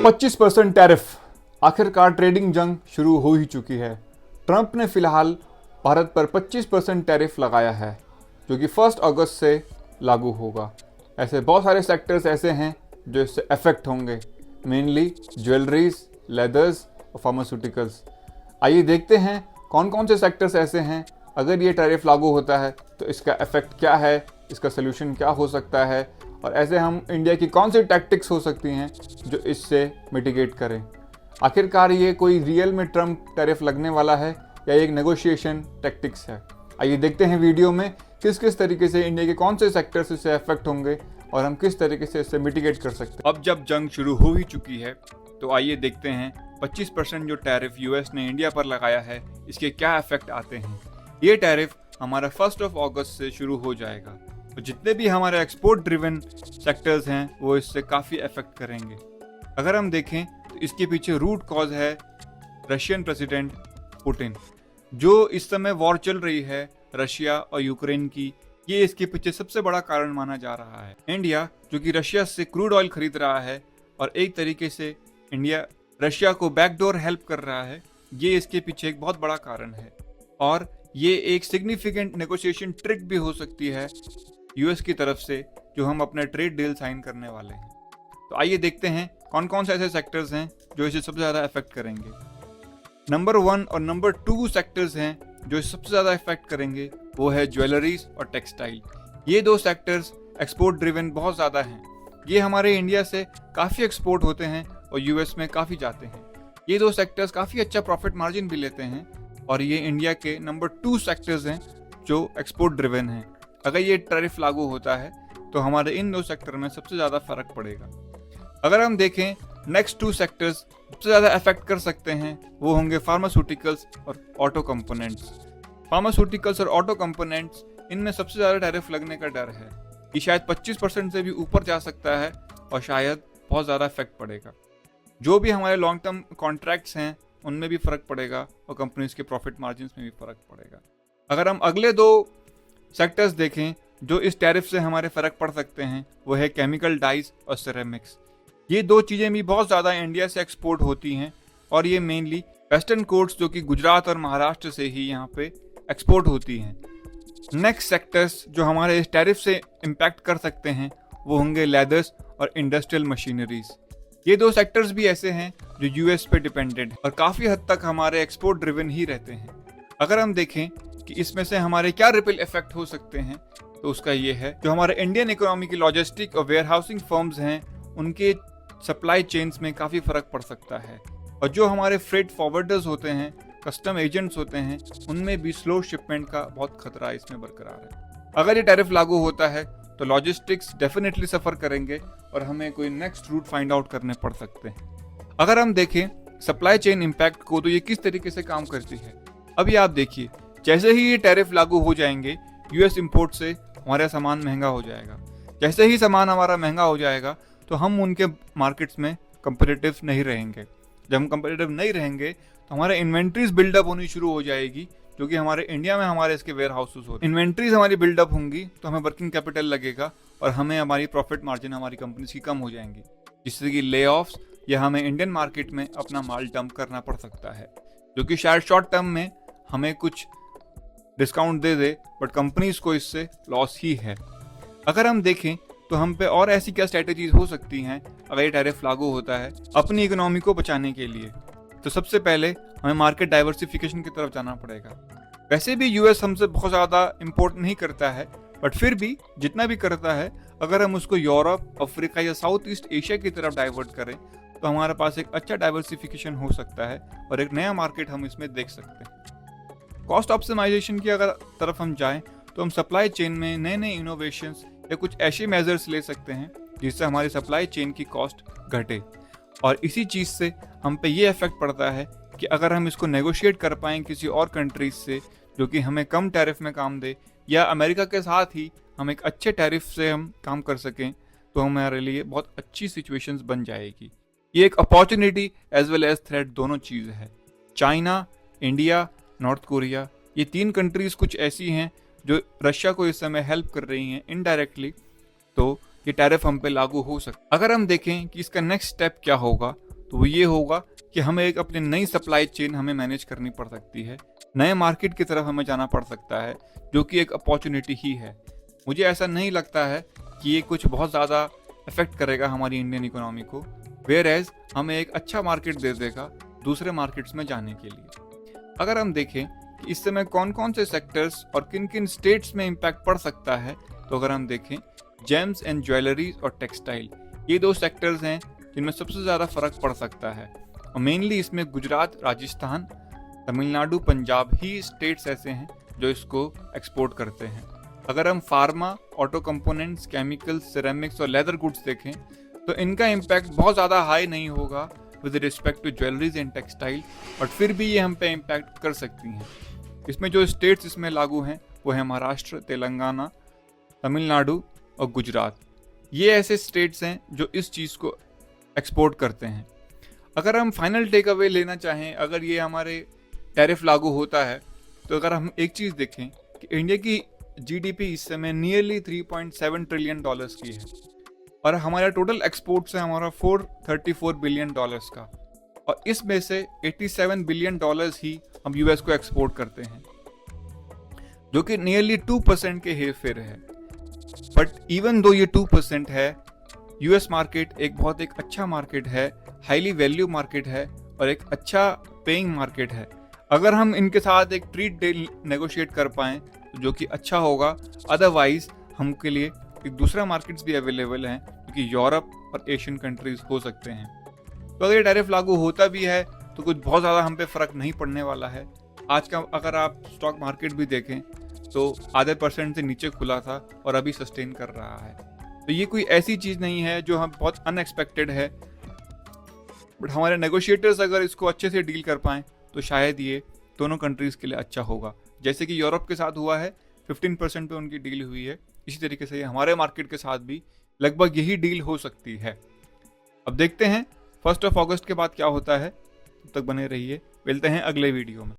25% tariff. आखिरकार trading जंग शुरू हो ही चुकी है। ट्रंप ने फिलहाल भारत पर 25% टैरिफ लगाया है, जो कि 1 अगस्त से लागू होगा। ऐसे बहुत सारे सेक्टर्स ऐसे हैं जो इससे अफेक्ट होंगे, मेनली ज्वेलरीज, लेदर्स और फार्मास्यूटिकल्स। आइए देखते हैं कौन कौन से सेक्टर्स ऐसे हैं, अगर ये टैरिफ लागू होता है तो इसका इफेक्ट क्या है, इसका सोल्यूशन क्या हो सकता है, और ऐसे हम इंडिया की कौन सी टैक्टिक्स हो सकती हैं जो इससे मिटिगेट करें। आखिरकार ये कोई रियल में ट्रंप टैरिफ लगने वाला है या एक नेगोशिएशन टैक्टिक्स है। आइए देखते हैं वीडियो में किस किस तरीके से इंडिया के कौन से सेक्टर्स इससे अफेक्ट होंगे और हम किस तरीके से इससे मिटिगेट कर सकते हैं। अब जब जंग शुरू हो ही चुकी है तो आइए देखते हैं 25% जो टैरिफ यूएस ने इंडिया पर लगाया है इसके क्या इफेक्ट आते हैं। ये टैरिफ हमारा 1 अगस्त से शुरू हो जाएगा, तो जितने भी हमारे एक्सपोर्ट ड्रिवन सेक्टर्स हैं वो इससे काफ़ी अफेक्ट करेंगे। अगर हम देखें तो इसके पीछे रूट कॉज है रशियन प्रेसिडेंट पुतिन, जो इस समय वॉर चल रही है रशिया और यूक्रेन की। ये इसके पीछे सबसे बड़ा कारण माना जा रहा है। इंडिया जो कि रशिया से क्रूड ऑयल खरीद रहा है और एक तरीके से इंडिया रशिया को बैकडोर हेल्प कर रहा है, ये इसके पीछे एक बहुत बड़ा कारण है। और ये एक सिग्निफिकेंट नेगोशिएशन ट्रिक भी हो सकती है यूएस की तरफ से, जो हम अपने ट्रेड डील साइन करने वाले हैं। तो आइए देखते हैं कौन कौन से ऐसे सेक्टर्स हैं जो इसे सबसे ज़्यादा इफेक्ट करेंगे। नंबर 1 और नंबर 2 सेक्टर्स हैं जो इसे सबसे ज़्यादा इफेक्ट करेंगे, वो है ज्वेलरीज और टेक्सटाइल। ये दो सेक्टर्स एक्सपोर्ट ड्रिवन बहुत ज़्यादा हैं। ये हमारे इंडिया से काफ़ी एक्सपोर्ट होते हैं और यूएस में काफ़ी जाते हैं। ये दो सेक्टर्स काफ़ी अच्छा प्रॉफिट मार्जिन भी लेते हैं और ये इंडिया के नंबर 2 सेक्टर्स हैं जो एक्सपोर्ट ड्रिवन हैं। अगर ये टैरिफ लागू होता है तो हमारे इन दो सेक्टर में सबसे ज़्यादा फर्क पड़ेगा। अगर हम देखें नेक्स्ट 2 सेक्टर्स सबसे ज़्यादा अफेक्ट कर सकते हैं, वो होंगे फार्मास्यूटिकल्स और ऑटो कंपोनेंट्स। फार्मास्यूटिकल्स और ऑटो कंपोनेंट्स, इनमें सबसे ज़्यादा टैरिफ लगने का डर है कि शायद 25% से भी ऊपर जा सकता है और शायद बहुत ज़्यादा इफेक्ट पड़ेगा। जो भी हमारे लॉन्ग टर्म कॉन्ट्रैक्ट्स हैं उनमें भी फ़र्क पड़ेगा और कंपनीज के प्रॉफिट मार्जिन में भी फ़र्क पड़ेगा। अगर हम अगले 2 सेक्टर्स देखें जो इस टैरिफ से हमारे फ़र्क पड़ सकते हैं, वो है केमिकल डाइज और सिरेमिक्स। ये 2 चीज़ें भी बहुत ज़्यादा इंडिया से एक्सपोर्ट होती हैं और ये मेनली वेस्टर्न कोर्ट्स जो कि गुजरात और महाराष्ट्र से ही यहाँ पे एक्सपोर्ट होती हैं। नेक्स्ट सेक्टर्स जो हमारे इस टैरिफ से इम्पैक्ट कर सकते हैं वो होंगे लेदर्स और इंडस्ट्रियल मशीनरीज। ये 2 सेक्टर्स भी ऐसे हैं जो यूएस पे डिपेंडेंट है और काफ़ी हद तक हमारे एक्सपोर्ट ड्रिवन ही रहते हैं। अगर हम देखें कि इसमें से हमारे क्या रिपल इफेक्ट हो सकते हैं, तो उसका ये है जो हमारे इंडियन इकोनॉमी की लॉजिस्टिक और वेयर हाउसिंग फर्म्स हैं उनके सप्लाई चेन्स में काफ़ी फ़र्क पड़ सकता है। और जो हमारे फ्रेट फॉरवर्डर्स होते हैं, कस्टम एजेंट्स होते हैं, उनमें भी स्लो शिपमेंट का बहुत खतरा इसमें बरकरार है। अगर ये टैरिफ लागू होता है तो लॉजिस्टिक्स डेफिनेटली सफ़र करेंगे और हमें कोई नेक्स्ट रूट फाइंड आउट करने पड़ सकते हैं। अगर हम देखें सप्लाई चेन इम्पैक्ट को, तो ये किस तरीके से काम करती है। अभी आप देखिए, जैसे ही ये टैरिफ लागू हो जाएंगे यूएस इंपोर्ट से हमारा सामान महंगा हो जाएगा। जैसे ही सामान हमारा महंगा हो जाएगा तो हम उनके मार्केट्स में कंपेटिटिव नहीं रहेंगे। जब हम कंपेटिटिव नहीं रहेंगे तो हमारे इन्वेंट्रीज बिल्डअप होनी शुरू हो जाएगी, जो कि हमारे इंडिया में हमारे इसके वेयर हाउसेस होते हैं। इन्वेंट्रीज हमारी बिल्डअप होंगी तो हमें वर्किंग कैपिटल लगेगा और हमें हमारी प्रॉफिट मार्जिन हमारी कंपनीज की कम हो जाएंगी, जिससे कि ले ऑफ्स या हमें इंडियन मार्केट में अपना माल डंप करना पड़ सकता है, जो कि शायद शॉर्ट टर्म में हमें कुछ discount they they, but companies को इससे लॉस ही है। अगर हम देखें तो हम पे और ऐसी क्या स्ट्रेटेजीज हो सकती हैं अगर ये टैरिफ लागू होता है अपनी इकोनॉमी को बचाने के लिए। तो सबसे पहले हमें मार्केट डाइवर्सिफिकेशन की तरफ जाना पड़ेगा। वैसे भी यूएस हमसे बहुत ज़्यादा इंपोर्ट नहीं करता है, बट फिर भी जितना भी करता है अगर हम उसको यूरोप, अफ्रीका या साउथ ईस्ट एशिया की तरफ डाइवर्ट करें तो हमारे पास एक अच्छा डाइवर्सिफिकेशन हो सकता है और एक नया मार्केट हम इसमें देख सकते हैं। कॉस्ट ऑप्टिमाइजेशन की अगर तरफ हम जाएं तो हम सप्लाई चेन में नए नए इनोवेशंस या कुछ ऐसे मेजर्स ले सकते हैं जिससे हमारी सप्लाई चेन की कॉस्ट घटे। और इसी चीज़ से हम पे ये इफेक्ट पड़ता है कि अगर हम इसको नेगोशिएट कर पाएँ किसी और कंट्रीज से जो कि हमें कम टैरिफ में काम दे, या अमेरिका के साथ ही हम एक अच्छे टैरिफ से हम काम कर सकें, तो हमारे लिए बहुत अच्छी सिचुएशंस बन जाएगी। ये एक opportunity as well as threat दोनों चीज़ है। चाइना, इंडिया, नॉर्थ कोरिया, ये 3 कंट्रीज कुछ ऐसी हैं जो रशिया को इस समय हेल्प कर रही हैं इनडायरेक्टली, तो ये टैरिफ हम पे लागू हो सकता है। अगर हम देखें कि इसका नेक्स्ट स्टेप क्या होगा, तो वो ये होगा कि हमें एक अपनी नई सप्लाई चेन हमें मैनेज करनी पड़ सकती है, नए मार्केट की तरफ हमें जाना पड़ सकता है, जो कि एक अपॉर्चुनिटी ही है। मुझे ऐसा नहीं लगता है कि ये कुछ बहुत ज़्यादा अफेक्ट करेगा हमारी इंडियन इकोनॉमी को, वेयर एज हमें एक अच्छा मार्केट दे देगा दूसरे मार्केट्स में जाने के लिए। अगर हम देखें कि इस समय कौन कौन से सेक्टर्स और किन किन स्टेट्स में इम्पैक्ट पड़ सकता है, तो अगर हम देखें जेम्स एंड ज्वेलरीज और टेक्सटाइल, ये दो सेक्टर्स हैं जिनमें सबसे ज़्यादा फर्क पड़ सकता है। और मेनली इसमें गुजरात, राजस्थान, तमिलनाडु, पंजाब ही स्टेट्स ऐसे हैं जो इसको एक्सपोर्ट करते हैं। अगर हम pharma, auto components, chemicals, ceramics और लेदर गुड्स देखें तो इनका इम्पैक्ट बहुत ज़्यादा हाई नहीं होगा with respect to jewelleries and textile, but फिर भी ये हम पे इम्पैक्ट कर सकती हैं। इसमें जो स्टेट्स इसमें लागू हैं वो है महाराष्ट्र, तेलंगाना, तमिलनाडु और गुजरात। ये ऐसे स्टेट्स हैं जो इस चीज़ को एक्सपोर्ट करते हैं। अगर हम फाइनल टेक अवे लेना चाहें, अगर ये हमारे टैरिफ लागू होता है, तो अगर हम एक चीज़ देखें कि इंडिया की जीडीपी इस समय नियरली 3.7 ट्रिलियन डॉलर्स की है और हमारा टोटल एक्सपोर्ट्स है हमारा 434 बिलियन डॉलर्स का, और इसमें से 87 बिलियन डॉलर्स ही हम यूएस को एक्सपोर्ट करते हैं, जो कि नियरली 2% के हेरफेर है। बट इवन दो ये 2% है, यूएस मार्केट एक बहुत एक अच्छा मार्केट है, हाईली वैल्यू मार्केट है और एक अच्छा पेइंग मार्केट है। अगर हम इनके साथ एक ट्रेड डील नेगोशिएट कर पाएँ तो जो कि अच्छा होगा, अदरवाइज हमके लिए एक दूसरा मार्केट्स भी अवेलेबल हैं, क्योंकि यूरोप और एशियन कंट्रीज हो सकते हैं। तो अगर ये टैरिफ लागू होता भी है तो कुछ बहुत ज़्यादा हम पे फ़र्क नहीं पड़ने वाला है। आज का अगर आप स्टॉक मार्केट भी देखें तो आधे % से नीचे खुला था और अभी सस्टेन कर रहा है। तो ये कोई ऐसी चीज़ नहीं है जो हम बहुत अनएक्सपेक्टेड है, बट हमारे नेगोशिएटर्स अगर इसको अच्छे से डील कर पाएँ तो शायद ये दोनों कंट्रीज़ के लिए अच्छा होगा। जैसे कि यूरोप के साथ हुआ है, 15% पे उनकी डील हुई है, इसी तरीके से हमारे मार्केट के साथ भी लगभग यही डील हो सकती है। अब देखते हैं 1 अगस्त के बाद क्या होता है। तब तक बने रहिए, मिलते हैं अगले वीडियो में।